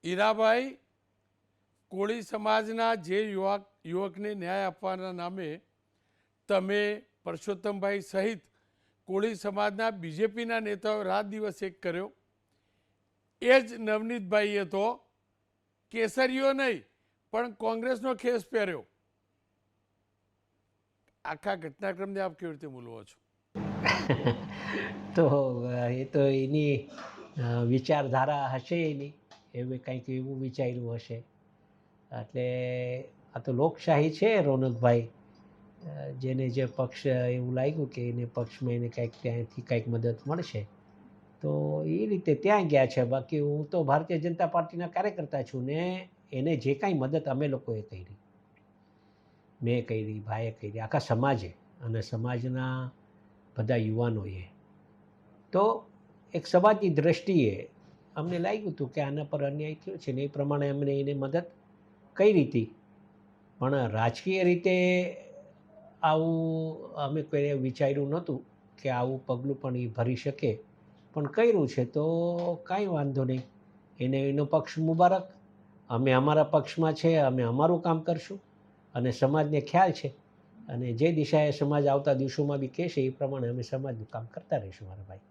હીરાભાઈ, કોળી સમાજના જે યુવકને ન્યાય આપવાના નામે તમે પરસોત્તમભાઈ સહિત કોળી સમાજના બીજેપીના નેતાઓ રાત દિવસ એક કર્યો. એ જ નવનીતભાઈએ તો કેસરીઓ નહીં પણ કોંગ્રેસનો ખેસ પહેર્યો. આખા ઘટનાક્રમને આપ કેવી રીતે મૂલવો છો? તો એ તો એની વિચારધારા હશે, એની એવું કંઈક એવું વિચાર્યું હશે. એટલે આ તો લોકશાહી છે રોનકભાઈ. જેને જે પક્ષ એવું લાગ્યું કે એને પક્ષમાં એને કંઈક ત્યાંથી કંઈક મદદ મળશે તો એ રીતે ત્યાં ગયા છે. બાકી હું તો ભારતીય જનતા પાર્ટીના કાર્યકર્તા છું ને એને જે કાંઈ મદદ અમે લોકોએ કરી, મેં કરી, ભાઈએ કરી, આખા સમાજે અને સમાજના બધા યુવાનોએ, તો એક સમાજની દ્રષ્ટિએ અમને લાગ્યું હતું કે આના પર અન્યાય થયો છે ને એ પ્રમાણે અમને એને મદદ કરી હતી. પણ રાજકીય રીતે આવું અમે કોઈ વિચાર્યું નહોતું કે આવું પગલું પણ એ ભરી શકે, પણ કર્યું છે તો કાંઈ વાંધો નહીં. એને એનો પક્ષ મુબારક. અમે અમારા પક્ષમાં છે, અમે અમારું કામ કરશું અને સમાજને ખ્યાલ છે અને જે દિશાએ સમાજ આવતા દિવસોમાં બી કહેશે એ પ્રમાણે અમે સમાજનું કામ કરતા રહીશું મારા ભાઈ.